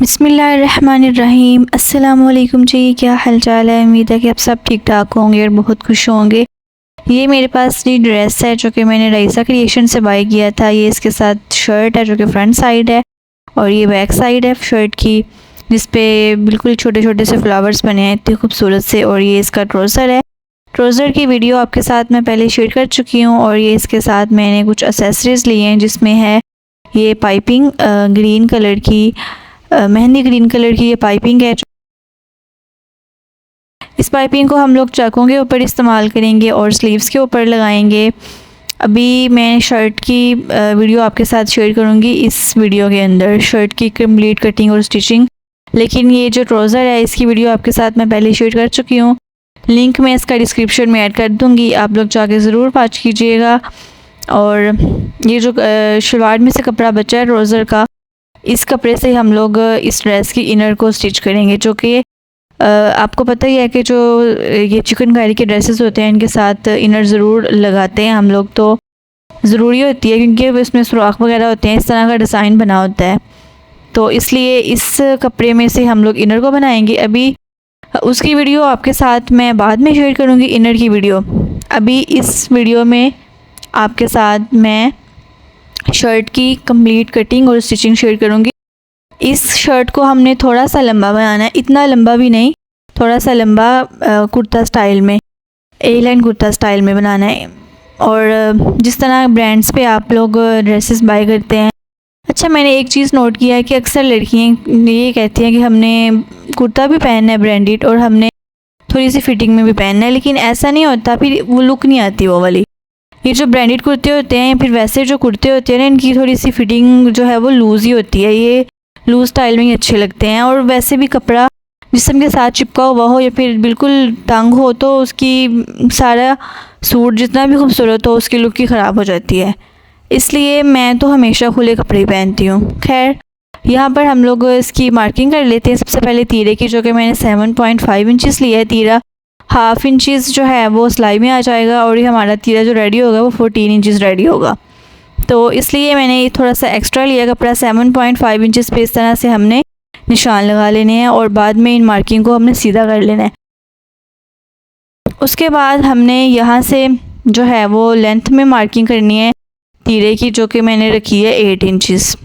बिस्मिल्लाहिर्रहमानिर्रहीम। अस्सलामुअलैकुम जी, क्या हाल चाल है। उम्मीद है कि आप सब ठीक ठाक होंगे और बहुत खुश होंगे। ये मेरे पास ये ड्रेस है जो कि मैंने रईसा क्रिएशन से बाय किया था। ये इसके साथ शर्ट है जो कि फ्रंट साइड है और ये बैक साइड है शर्ट की, जिस पे बिल्कुल छोटे छोटे से फ्लावर्स बने हैं इतने खूबसूरत से। और ये इसका ट्राउज़र है। ट्राउज़र की वीडियो आपके साथ मैं पहले शेयर कर चुकी हूँ। और ये इसके साथ मैंने कुछ एक्सेसरीज़ लिए हैं, जिसमें है ये पाइपिंग ग्रीन कलर की, मेहंदी ग्रीन कलर की ये पाइपिंग है। इस पाइपिंग को हम लोग चाकों के ऊपर इस्तेमाल करेंगे और स्लीव्स के ऊपर लगाएंगे। अभी मैं शर्ट की वीडियो आपके साथ शेयर करूंगी इस वीडियो के अंदर, शर्ट की कंप्लीट कटिंग और स्टिचिंग। लेकिन ये जो ट्राउज़र है इसकी वीडियो आपके साथ मैं पहले शेयर कर चुकी हूँ। लिंक मैं इसका डिस्क्रिप्शन में ऐड कर दूँगी, आप लोग जाके ज़रूर वॉच कीजिएगा। और ये जो शलवार में से कपड़ा बचा है ट्राउज़र का, इस कपड़े से हम लोग इस ड्रेस की इनर को स्टिच करेंगे, जो कि आपको पता ही है कि जो ये चिकनकारी के ड्रेसेस होते हैं इनके साथ इनर ज़रूर लगाते हैं हम लोग, तो ज़रूरी होती है क्योंकि इसमें सुराख वगैरह होते हैं, इस तरह का डिज़ाइन बना होता है। तो इसलिए इस कपड़े में से हम लोग इनर को बनाएंगे। अभी उसकी वीडियो आपके साथ मैं बाद में शेयर करूँगी, इनर की वीडियो। अभी इस वीडियो में आपके साथ मैं शर्ट की कंप्लीट कटिंग और स्टिचिंग शेयर करूँगी। इस शर्ट को हमने थोड़ा सा लंबा बनाना है, इतना लंबा भी नहीं, थोड़ा सा लंबा कुर्ता स्टाइल में, ए लाइन कुर्ता स्टाइल में बनाना है। और जिस तरह ब्रांड्स पे आप लोग ड्रेसेस बाय करते हैं। अच्छा, मैंने एक चीज़ नोट किया है कि अक्सर लड़कियाँ ये कहती हैं कि हमने कुर्ता भी पहनना है ब्रांडेड और हमने थोड़ी सी फिटिंग में भी पहनना है, लेकिन ऐसा नहीं होता, फिर वो लुक नहीं आती वो वाली। ये जो ब्रांडेड कुर्ते होते हैं या फिर वैसे जो कुर्ते होते हैं ना, इनकी थोड़ी सी फिटिंग जो है वो लूज़ ही होती है। ये लूज़ स्टाइल में ही अच्छे लगते हैं। और वैसे भी कपड़ा जिस्म के साथ चिपका हुआ हो या फिर बिल्कुल तंग हो तो उसकी सारा सूट जितना भी खूबसूरत हो उसकी लुक ही ख़राब हो जाती है। इसलिए मैं तो हमेशा खुले कपड़े पहनती हूँ। खैर, यहाँ पर हम लोग इसकी मार्किंग कर लेते हैं। सबसे पहले तीरे की, जो कि मैंने 7.5 इंचज़ लिया है तीरा। हाफ इंचज़ जो है वो सिलाई में आ जाएगा और ये हमारा तीरा जो रेडी होगा वो 14 इंचज़ रेडी होगा। तो इसलिए मैंने थोड़ा सा एक्स्ट्रा लिया कपड़ा। 7.5 इंचज़ पे इस तरह से हमने निशान लगा लेने हैं और बाद में इन मार्किंग को हमने सीधा कर लेना है। उसके बाद हमने यहाँ से जो है वो लेंथ में मार्किंग करनी है तीरे की, जो कि मैंने रखी है 8 इंचज़।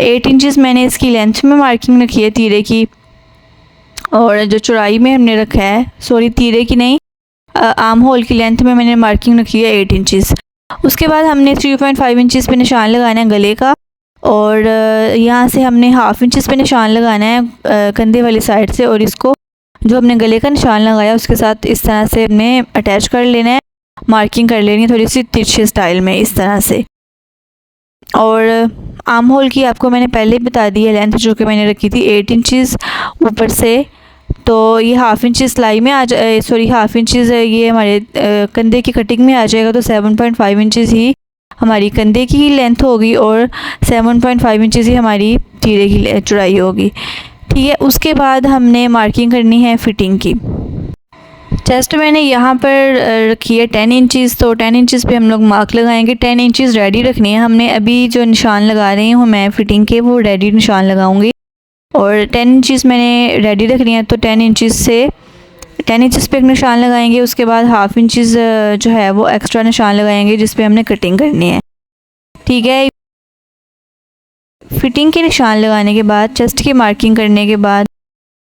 8 इंचज़ मैंने इसकी लेंथ में मार्किंग रखी है तीरे की। और जो चौड़ाई में हमने रखा है, सॉरी तीरे की नहीं, आर्म होल की लेंथ में मैंने मार्किंग रखी है 8 इंचज़। उसके बाद हमने 3.5 इंचज़ पे निशान लगाना है गले का। और यहाँ से हमने हाफ इंचज़ पे निशान लगाना है कंधे वाली साइड से, और इसको जो हमने गले का निशान लगाया उसके साथ इस तरह से हमने अटैच कर लेना है, मार्किंग कर लेनी है थोड़ी सी तिरछे स्टाइल में इस तरह से। और आर्म होल की आपको मैंने पहले बता दी है लेंथ, जो कि मैंने रखी थी 8 इंचज़ ऊपर से। तो ये हाफ इंच सिलाई में आ जाए, सॉरी हाफ इंचज़ ये हमारे कंधे की कटिंग में आ जाएगा। तो 7.5 इंचज़ ही हमारी कंधे की लेंथ होगी और 7.5 इंचज़ ही हमारी तीरे की चौड़ाई होगी। ठीक है, उसके बाद हमने मार्किंग करनी है फिटिंग की। चेस्ट मैंने यहाँ पर रखी है 10 इंचज़, तो 10 इंचज़ पे हम लोग मार्क लगाएंगे। 10 इंचज़ रेडी रखनी है हमने। अभी जो निशान लगा रही हूँ मैं फिटिंग के, वो रेडी निशान लगाऊंगी। और 10 इंचज़ मैंने रेडी रखनी है, तो 10 इंचज़ पे एक निशान लगाएंगे। उसके बाद हाफ इंचज़ जो है वो एक्स्ट्रा निशान लगाएंगे जिस पे हमने कटिंग करनी है। ठीक है, फिटिंग के निशान लगाने के बाद, चेस्ट की मार्किंग करने के बाद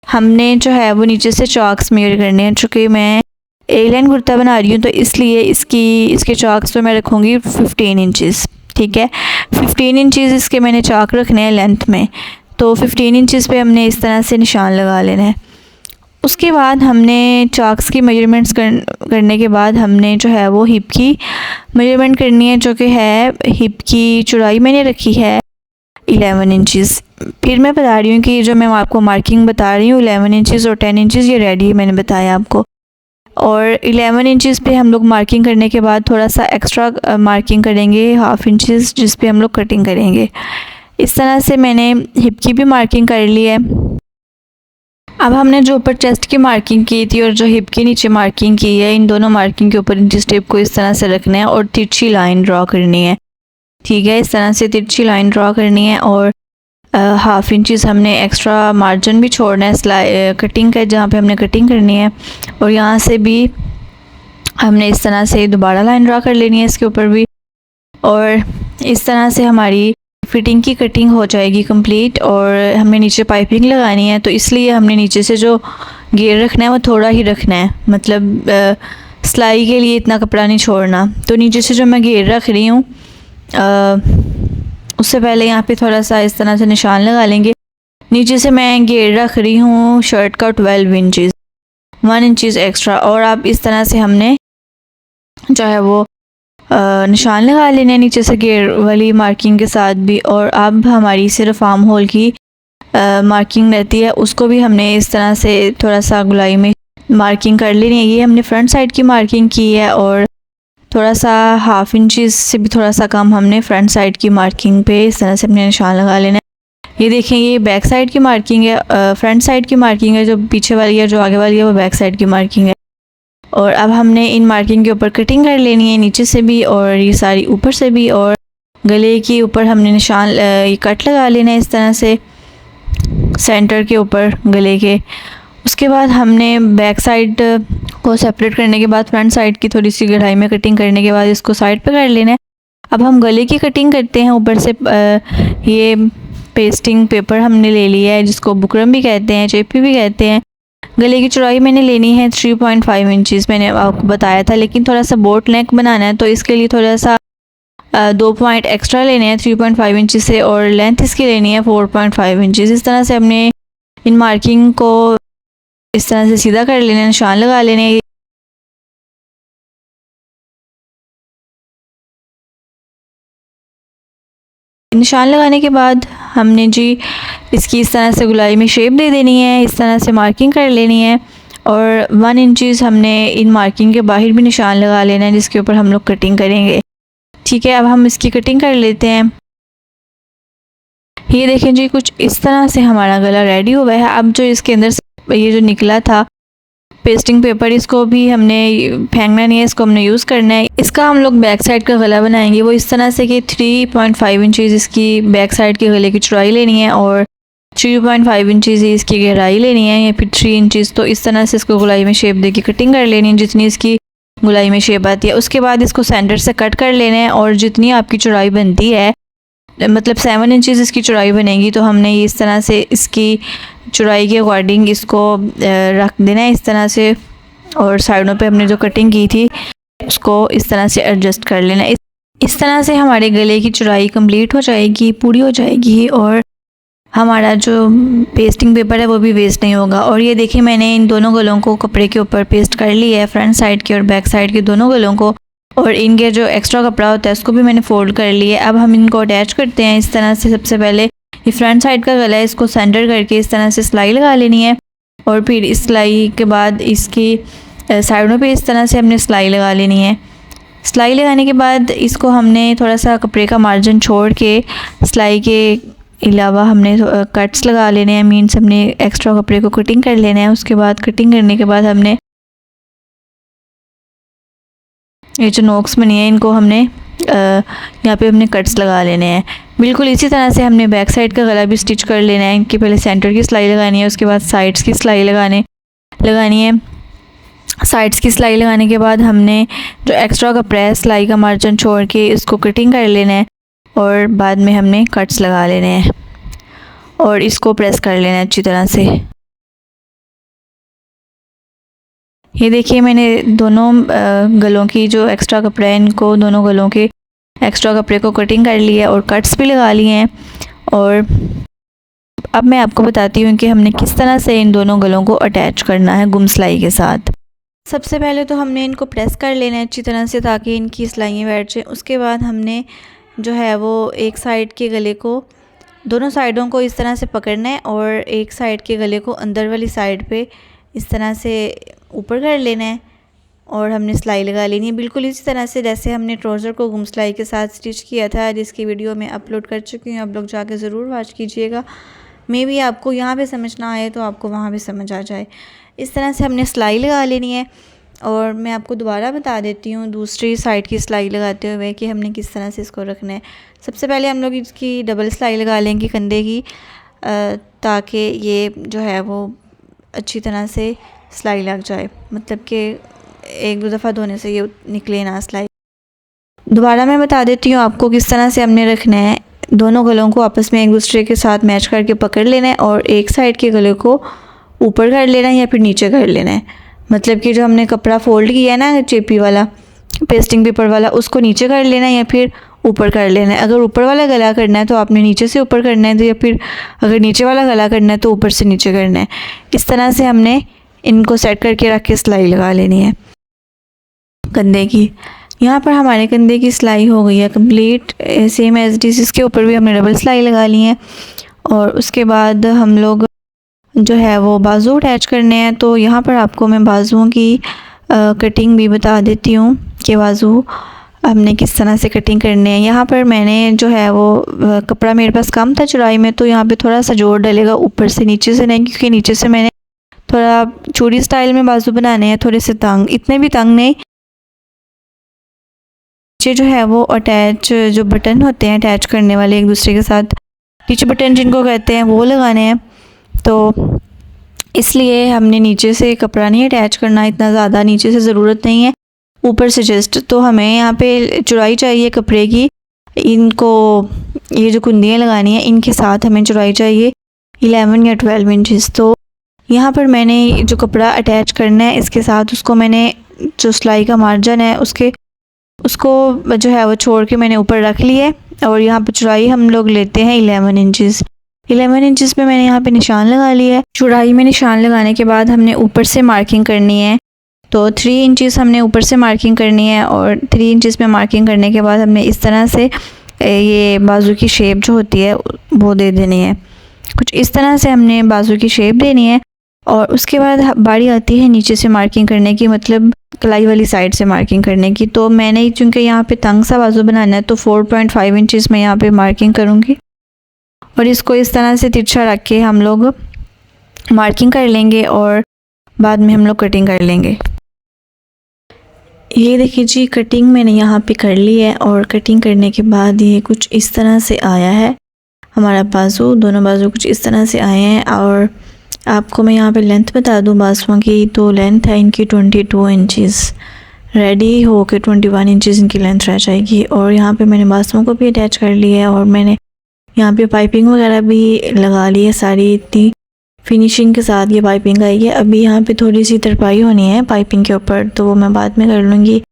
हमने जो है वो नीचे से चॉक्स मेजर करने हैं। चूँकि मैं ए लाइन कुर्ता बना रही हूँ तो इसलिए इसके चॉक्स तो मैं रखूँगी 15 इंचज़। ठीक है, 15 इंचज़ इसके मैंने चॉक रखने हैं लेंथ में। तो 15 इंचज़ पे हमने इस तरह से निशान लगा लेना है। उसके बाद हमने चॉक्स की मेजरमेंट्स करने के बाद हमने जो है वो हिप की मेजरमेंट करनी है, जो कि है हिप की चौड़ाई मैंने रखी है 11 इंचज़। फिर मैं बता रही हूँ कि जो मैं आपको मार्किंग बता रही हूँ 11 इंचज़ और 10 इंचज़ ये रेडी मैंने बताया आपको। और 11 इंचज़ पे हम लोग मार्किंग करने के बाद थोड़ा सा एक्स्ट्रा मार्किंग करेंगे हाफ इंचज़, जिस पे हम लोग कटिंग करेंगे। इस तरह से मैंने हिप की भी मार्किंग कर ली है। अब हमने जो ऊपर चेस्ट की मार्किंग की थी और जो हिप के नीचे मार्किंग की है, इन दोनों मार्किंग के ऊपर इंच टेप को इस तरह से रखना है और तिरछी लाइन ड्रॉ करनी है। ठीक है, इस तरह से तिरछी लाइन ड्रॉ करनी है। और हाफ़ इंचज़ हमने एक्स्ट्रा मार्जिन भी छोड़ना है सिलाई कटिंग का, जहाँ पे हमने कटिंग करनी है। और यहाँ से भी हमने इस तरह से दोबारा लाइन ड्रा कर लेनी है इसके ऊपर भी, और इस तरह से हमारी फ़िटिंग की कटिंग हो जाएगी कंप्लीट। और हमें नीचे पाइपिंग लगानी है, तो इसलिए हमने नीचे से जो घेर रखना है वो थोड़ा ही रखना है, मतलब सिलाई के लिए इतना कपड़ा नहीं छोड़ना। तो नीचे से जो मैं घेर रख रही हूँ उससे पहले यहाँ पे थोड़ा सा इस तरह से निशान लगा लेंगे। नीचे से मैं घेर रख रही हूँ शर्ट का 12 इंचज़, 1 इंचज़ एक्स्ट्रा। और आप इस तरह से हमने जो है वो निशान लगा लेने नीचे से घेर वाली मार्किंग के साथ भी। और अब हमारी सिर्फ आर्म होल की मार्किंग रहती है, उसको भी हमने इस तरह से थोड़ा सा गुलाई में मार्किंग कर लेनी है। ये हमने फ्रंट साइड की मार्किंग की है, और थोड़ा सा हाफ़ इंचज़ से भी थोड़ा सा कम हमने फ्रंट साइड की मार्किंग पे इस तरह से अपने निशान लगा लेना है। ये देखें, ये बैक साइड की मार्किंग है, फ्रंट साइड की मार्किंग है, जो पीछे वाली है जो आगे वाली है वो बैक साइड की मार्किंग है। और अब हमने इन मार्किंग के ऊपर कटिंग कर लेनी है, नीचे से भी और ये सारी ऊपर से भी। और गले के ऊपर हमने निशान ये कट लगा लेना है इस तरह से सेंटर के ऊपर गले के। उसके बाद हमने बैक साइड को सेपरेट करने के बाद फ्रंट साइड की थोड़ी सी गहराई में कटिंग करने के बाद इसको साइड पे कर लेना है। अब हम गले की कटिंग करते हैं। ऊपर से ये पेस्टिंग पेपर हमने ले लिया है, जिसको बुकरम भी कहते हैं, चेपी भी कहते हैं। गले की चौड़ाई मैंने लेनी है 3.5 इंचज़, मैंने आपको बताया था, लेकिन थोड़ा सा बोट नेक बनाना है तो इसके लिए थोड़ा सा 2 पॉइंट एक्स्ट्रा लेने हैं 3.5 इंचज़ से, और लेंथ इसकी लेनी है 4.5 इंचज़। इस तरह से हमने इन मार्किंग को इस तरह से सीधा कर लेना है, निशान लगा लेने हैं। निशान लगाने के बाद हमने जी इसकी इस तरह से गुलाई में शेप दे देनी है, इस तरह से मार्किंग कर लेनी है। और 1 इंचज़ हमने इन मार्किंग के बाहर भी निशान लगा लेना है, जिसके ऊपर हम लोग कटिंग करेंगे। ठीक है, अब हम इसकी कटिंग कर लेते हैं। ये देखें जी, कुछ इस तरह से हमारा गला रेडी हुआ है। अब जो इसके अंदर से ये जो निकला था पेस्टिंग पेपर, इसको भी हमने फेंकना नहीं है, इसको हमने यूज़ करना है। इसका हम लोग बैक साइड का गला बनाएंगे वो इस तरह से कि 3.5 इंचज़ इसकी बैक साइड के गले की चौड़ाई लेनी है, और 3.5 इंचज़ इसकी गहराई लेनी है, या फिर 3 इंचज़। तो इस तरह से इसको गुलाई में शेप दे के कटिंग कर लेनी है, जितनी इसकी गुलाई में शेप आती है। उसके बाद इसको सेंटर से कट कर लेना है, और जितनी आपकी चौड़ाई बनती है, मतलब 7 इंचज़ इसकी चौड़ाई बनेगी, तो हमने इस तरह से इसकी चौड़ाई के अकॉर्डिंग इसको रख देना है इस तरह से। और साइडों पे हमने जो कटिंग की थी उसको इस तरह से एडजस्ट कर लेना है। इस तरह से हमारे गले की चौड़ाई कंप्लीट हो जाएगी, पूरी हो जाएगी, और हमारा जो पेस्टिंग पेपर है वो भी वेस्ट नहीं होगा। और ये देखिए, मैंने इन दोनों गलों को कपड़े के ऊपर पेस्ट कर लिया है, फ्रंट साइड के और बैक साइड के दोनों गलों को। और इनके जो एक्स्ट्रा कपड़ा होता है उसको भी मैंने फोल्ड कर लिया है। अब हम इनको अटैच करते हैं इस तरह से। सबसे पहले ये फ्रंट साइड का गला है, इसको सेंटर करके इस तरह से सिलाई लगा लेनी है, और फिर इस सिलाई के बाद इसकी साइडों पे इस तरह से हमने सिलाई लगा लेनी है। सिलाई लगाने के बाद इसको हमने थोड़ा सा कपड़े का मार्जिन छोड़ के सिलाई के अलावा हमने कट्स लगा लेने हैं, मीन्स हमने एक्स्ट्रा कपड़े को कटिंग कर लेना है। उसके बाद कटिंग करने के बाद हमने ये जो नोक्स बनी है इनको हमने यहाँ पे हमने कट्स लगा लेने हैं। बिल्कुल इसी तरह से हमने बैक साइड का गला भी स्टिच कर लेना है। इनके पहले सेंटर की सिलाई लगानी है, उसके बाद साइड्स की सिलाई लगानी है। साइड्स की सिलाई लगाने के बाद हमने जो एक्स्ट्रा कपड़ा है सिलाई का मार्जिन छोड़ के इसको कटिंग कर लेना है, और बाद में हमने कट्स लगा लेने हैं और इसको प्रेस कर लेना है अच्छी तरह से। ये देखिए, मैंने दोनों गलों की जो एक्स्ट्रा कपड़ा है इनको दोनों गलों के एक्स्ट्रा कपड़े को कटिंग कर लिया और कट्स भी लगा लिए हैं। और अब मैं आपको बताती हूँ कि हमने किस तरह से इन दोनों गलों को अटैच करना है गुम सिलाई के साथ। सबसे पहले तो हमने इनको प्रेस कर लेना है अच्छी तरह से ताकि इनकी सिलाइयाँ बैठ जाए। उसके बाद हमने जो है वो एक साइड के गले को, दोनों साइडों को इस तरह से पकड़ना है, और एक साइड के गले को अंदर वाली साइड पे इस तरह से ऊपर कर लेना है, और हमने सिलाई लगा लेनी है बिल्कुल इसी तरह से जैसे हमने ट्राउज़र को गुम सिलाई के साथ स्टिच किया था, जिसकी वीडियो मैं अपलोड कर चुकी हूँ। आप लोग जाके ज़रूर वॉच कीजिएगा। मे भी आपको यहाँ पे समझ ना आए तो आपको वहाँ पे समझ आ जाए। इस तरह से हमने सिलाई लगा लेनी है। और मैं आपको दोबारा बता देती हूँ दूसरी साइड की सिलाई लगाते हुए कि हमने किस तरह से इसको रखना है। सबसे पहले हम लोग इसकी डबल सिलाई लगा लेंगे कंधे की, ताकि ये जो है वो अच्छी तरह से सिलाई लग जाए, मतलब कि एक दो दफ़ा धोने से ये निकले ना सिलाई। दोबारा मैं बता देती हूँ आपको किस तरह से हमने रखना है। दोनों गलों को आपस में एक दूसरे के साथ मैच करके पकड़ लेना है और एक साइड के गले को ऊपर कर लेना है या फिर नीचे कर लेना है। मतलब कि जो हमने कपड़ा फोल्ड किया है ना चेपी वाला, पेस्टिंग पेपर वाला, उसको नीचे कर लेना है या फिर ऊपर कर लेना है। अगर ऊपर वाला गला करना है तो आपने नीचे से ऊपर करना है, तो या फिर अगर नीचे वाला गला करना है तो ऊपर से नीचे करना है। इस तरह से हमने इनको सेट करके रख के सिलाई लगा लेनी है कंधे की। यहाँ पर हमारे कंधे की सिलाई हो गई है complete, same as it is. इसके ऊपर भी हमने डबल सिलाई लगा ली है और उसके बाद हम लोग जो है वो बाजू अटैच करने हैं। तो यहाँ पर आपको मैं बाजुओं की कटिंग भी बता देती हूँ कि बाजू हमने किस तरह से कटिंग करने हैं। यहाँ पर मैंने जो है वो कपड़ा मेरे पास कम था चौड़ाई में, तो यहाँ पे थोड़ा सा जोर डलेगा, ऊपर से नीचे से नहीं, क्योंकि नीचे से मैंने थोड़ा चूड़ी स्टाइल में बाजू बनाने हैं, थोड़े से तंग, इतने भी तंग नहीं। नीचे जो है वो अटैच जो बटन होते हैं अटैच करने वाले एक दूसरे के साथ, नीचे बटन जिनको कहते हैं, वो लगाने हैं। तो इसलिए हमने नीचे से कपड़ा नहीं अटैच करना, इतना ज़्यादा नीचे से ज़रूरत नहीं है, ऊपर से जस्ट। तो हमें यहाँ पे चौड़ाई चाहिए कपड़े की, इनको ये जो कुंदियाँ लगानी है इनके साथ हमें चौड़ाई चाहिए 11 या 12 इंचज़। तो यहाँ पर मैंने जो कपड़ा अटैच करना है इसके साथ, उसको मैंने जो सिलाई का मार्जिन है उसको जो है वो छोड़ के मैंने ऊपर रख लिया है। और यहाँ पर चौड़ाई हम लोग लेते हैं 11 इंचज़। 11 इंचज़ पे मैंने यहाँ पे निशान लगा लिया है। चौड़ाई में निशान लगाने के बाद हमने ऊपर से मार्किंग करनी है। तो 3 इंचज़ हमने ऊपर से मार्किंग करनी है और 3 इंचज़ में मार्किंग करने के बाद हमने इस तरह से ये बाजू की शेप जो होती है वो दे देनी है। कुछ इस तरह से हमने बाजू की शेप देनी है। और उसके बाद बारी आती है नीचे से मार्किंग करने की, मतलब कलाई वाली साइड से मार्किंग करने की। तो मैंने चूँकि यहाँ पे तंग सा बाजू बनाना है तो 4.5 इंचज़ में यहाँ पे मार्किंग करूँगी और इसको इस तरह से तिरछा रख के हम लोग मार्किंग कर लेंगे और बाद में हम लोग कटिंग कर लेंगे। ये देखिए जी, कटिंग मैंने यहाँ पे कर ली है और कटिंग करने के बाद ये कुछ इस तरह से आया है हमारा बाजू। दोनों बाजू कुछ इस तरह से आए हैं। और आपको मैं यहाँ पे लेंथ बता दूँ बाजुओं की, तो लेंथ है इनकी 22 इंचज़, रेडी हो के 21 इंचज़ इनकी लेंथ रह जाएगी। और यहाँ पे मैंने बाजुओं को भी अटैच कर लिया है और मैंने यहाँ पे पाइपिंग वगैरह भी लगा ली है सारी, इतनी फिनिशिंग के साथ ये पाइपिंग आई है। अभी यहाँ पे थोड़ी सी तरपाई होनी है पाइपिंग के ऊपर, तो वो मैं बाद में कर लूँगी।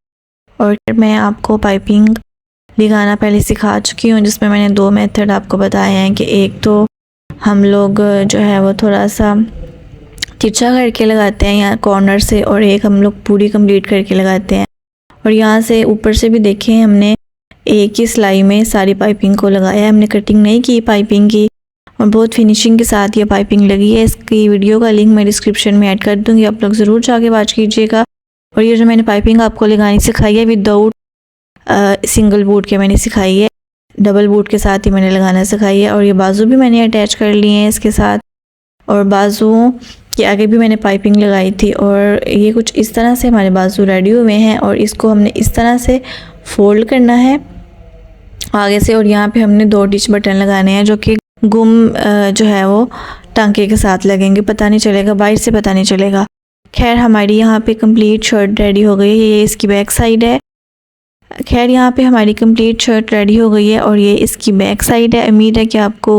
और मैं आपको पाइपिंग लगाना पहले सिखा चुकी हूँ, जिसमें मैंने 2 मेथड आपको बताए हैं कि एक तो हम लोग जो है वो थोड़ा सा तिरछा करके लगाते हैं यहाँ कॉर्नर से, और एक हम लोग पूरी कंप्लीट करके लगाते हैं। और यहाँ से ऊपर से भी देखें हमने एक ही सिलाई में सारी पाइपिंग को लगाया है, हमने कटिंग नहीं की पाइपिंग की, और बहुत फिनिशिंग के साथ ये पाइपिंग लगी है। इसकी वीडियो का लिंक मैं डिस्क्रिप्शन में ऐड कर दूँगी, आप लोग ज़रूर जाके वॉच कीजिएगा। और ये जो मैंने पाइपिंग आपको लगानी सिखाई है विदाउट सिंगल बूट के मैंने सिखाई है, डबल बूट के साथ ही मैंने लगाना सिखाई है। और ये बाजू भी मैंने अटैच कर लिए हैं इसके साथ, और बाजुओं के आगे भी मैंने पाइपिंग लगाई थी। और ये कुछ इस तरह से हमारे बाजू रेडी हुए हैं और इसको हमने इस तरह से फोल्ड करना है आगे से। और यहाँ पे हमने 2 टिच बटन लगाने हैं जो कि गुम जो है वो टांके के साथ लगेंगे, पता नहीं चलेगा, बाहर से पता नहीं चलेगा। खैर हमारी यहाँ पे कंप्लीट शर्ट रेडी हो गई है, ये इसकी बैक साइड है। खैर यहाँ पे हमारी कंप्लीट शर्ट रेडी हो गई है और ये इसकी बैक साइड है। उम्मीद है कि आपको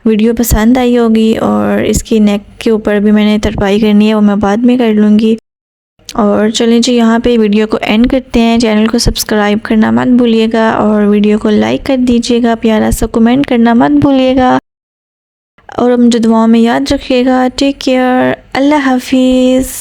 वीडियो पसंद आई होगी। और इसकी नेक के ऊपर भी मैंने तरपाई करनी है, वो मैं बाद में कर लूँगी। और चलें जी, यहाँ पे वीडियो को एंड करते हैं। चैनल को सब्सक्राइब करना मत भूलिएगा और वीडियो को लाइक कर दीजिएगा, प्यारा सा कमेंट करना मत भूलिएगा और मुझे दुआओं में याद रखिएगा। टेक केयर, अल्लाह हाफिज़।